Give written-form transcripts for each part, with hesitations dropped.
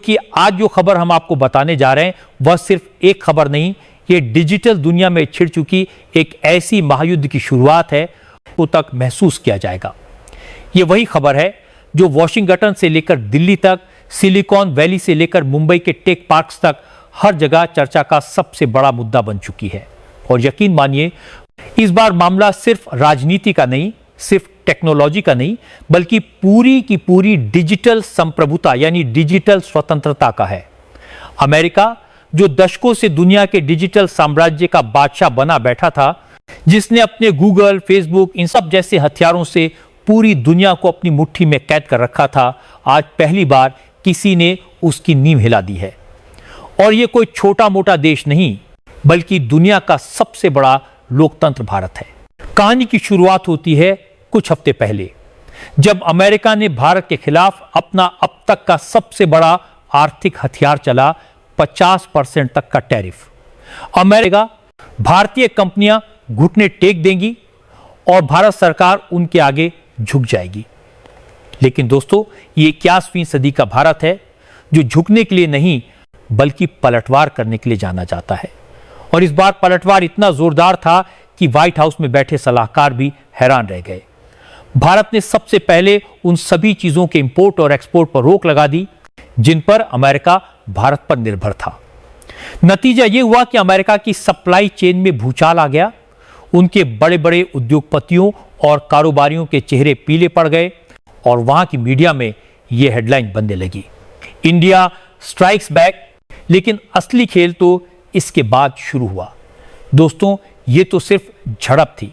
क्योंकि आज जो खबर हम आपको बताने जा रहे हैं वह सिर्फ एक खबर नहीं, ये डिजिटल दुनिया में छिड़ चुकी एक ऐसी महायुद्ध की शुरुआत है वो तक महसूस किया जाएगा। ये वही खबर है जो वॉशिंगटन से लेकर दिल्ली तक, सिलिकॉन वैली से लेकर मुंबई के टेक पार्क्स तक हर जगह चर्चा का सबसे बड़ा मुद्दा बन चुकी है। और यकीन मानिए, इस बार मामला सिर्फ राजनीति का नहीं, सिर्फ टेक्नोलॉजी का नहीं, बल्कि पूरी की पूरी डिजिटल संप्रभुता यानी डिजिटल स्वतंत्रता का है। अमेरिका जो दशकों से दुनिया के डिजिटल साम्राज्य का बादशाह बना बैठा था, जिसने अपने गूगल, फेसबुक, इन सब जैसे हथियारों से पूरी दुनिया को अपनी मुट्ठी में कैद कर रखा था, आज पहली बार किसी ने उसकी नींव हिला दी है। और ये कोई छोटा मोटा देश नहीं, बल्कि दुनिया का सबसे बड़ा लोकतंत्र भारत है। कहानी की शुरुआत होती है कुछ हफ्ते पहले, जब अमेरिका ने भारत के खिलाफ अपना अब तक का सबसे बड़ा आर्थिक हथियार चला 50% तक का टैरिफ। अमेरिका भारतीय कंपनियां घुटने टेक देंगी और भारत सरकार उनके आगे झुक जाएगी। लेकिन दोस्तों, ये 21वीं सदी का भारत है जो झुकने के लिए नहीं बल्कि पलटवार करने के लिए जाना जाता है। और इस बार पलटवार इतना जोरदार था कि व्हाइट हाउस में बैठे सलाहकार भी हैरान रह गए। भारत ने सबसे पहले उन सभी चीजों के इंपोर्ट और एक्सपोर्ट पर रोक लगा दी जिन पर अमेरिका भारत पर निर्भर था। नतीजा यह हुआ कि अमेरिका की सप्लाई चेन में भूचाल आ गया। उनके बड़े बड़े उद्योगपतियों और कारोबारियों के चेहरे पीले पड़ गए और वहां की मीडिया में यह हेडलाइन बनने लगी, इंडिया स्ट्राइक्स बैक। लेकिन असली खेल तो इसके बाद शुरू हुआ। दोस्तों, यह तो सिर्फ झड़प थी।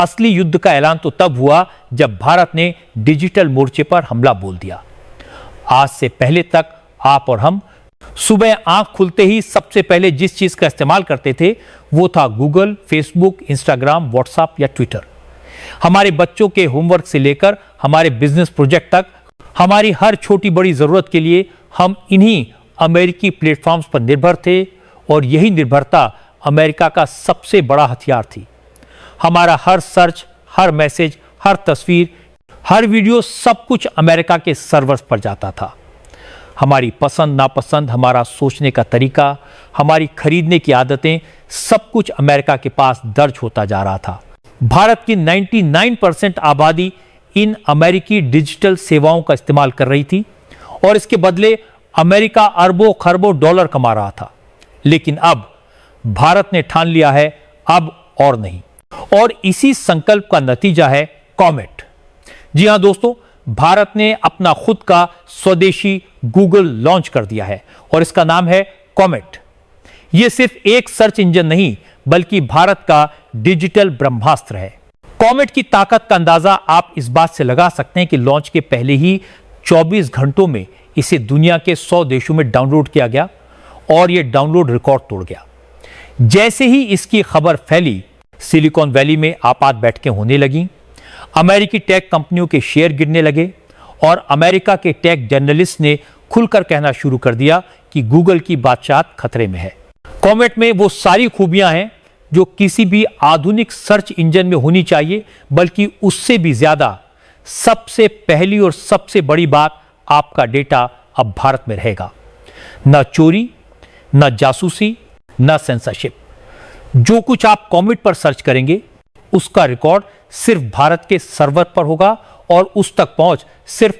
असली युद्ध का ऐलान तो तब हुआ जब भारत ने डिजिटल मोर्चे पर हमला बोल दिया। आज से पहले तक आप और हम सुबह आंख खुलते ही सबसे पहले जिस चीज का इस्तेमाल करते थे वो था गूगल, फेसबुक, इंस्टाग्राम, व्हाट्सएप या ट्विटर। हमारे बच्चों के होमवर्क से लेकर हमारे बिजनेस प्रोजेक्ट तक, हमारी हर छोटी बड़ी जरूरत के लिए हम इन्हीं अमेरिकी प्लेटफॉर्म्स पर निर्भर थे। और यही निर्भरता अमेरिका का सबसे बड़ा हथियार थी। हमारा हर सर्च, हर मैसेज, हर तस्वीर, हर वीडियो, सब कुछ अमेरिका के सर्वर्स पर जाता था। हमारी पसंद नापसंद, हमारा सोचने का तरीका, हमारी खरीदने की आदतें, सब कुछ अमेरिका के पास दर्ज होता जा रहा था। भारत की 99% आबादी इन अमेरिकी डिजिटल सेवाओं का इस्तेमाल कर रही थी और इसके बदले अमेरिका अरबों खरबों डॉलर कमा रहा था। लेकिन अब भारत ने ठान लिया है अब और नहीं। और इसी संकल्प का नतीजा है कॉमेट। जी हां दोस्तों, भारत ने अपना खुद का स्वदेशी गूगल लॉन्च कर दिया है और इसका नाम है कॉमेट। यह सिर्फ एक सर्च इंजन नहीं बल्कि भारत का डिजिटल ब्रह्मास्त्र है। कॉमेट की ताकत का अंदाजा आप इस बात से लगा सकते हैं कि लॉन्च के पहले ही 24 घंटों में इसे दुनिया के 100 देशों में डाउनलोड किया गया और यह डाउनलोड रिकॉर्ड तोड़ गया। जैसे ही इसकी खबर फैली, सिलिकॉन वैली में आपात बैठकें होने लगीं, अमेरिकी टेक कंपनियों के शेयर गिरने लगे और अमेरिका के टेक जर्नलिस्ट ने खुलकर कहना शुरू कर दिया कि गूगल की बादशाहत खतरे में है। कॉमेट में वो सारी खूबियां हैं जो किसी भी आधुनिक सर्च इंजन में होनी चाहिए, बल्कि उससे भी ज्यादा सबसे पहली और सबसे बड़ी बात, आपका डेटा अब भारत में रहेगा। न चोरी, न जासूसी, न सेंसरशिप। जो कुछ आप कॉमेट पर सर्च करेंगे उसका रिकॉर्ड सिर्फ भारत के सर्वर पर होगा और उस तक पहुंच सिर्फ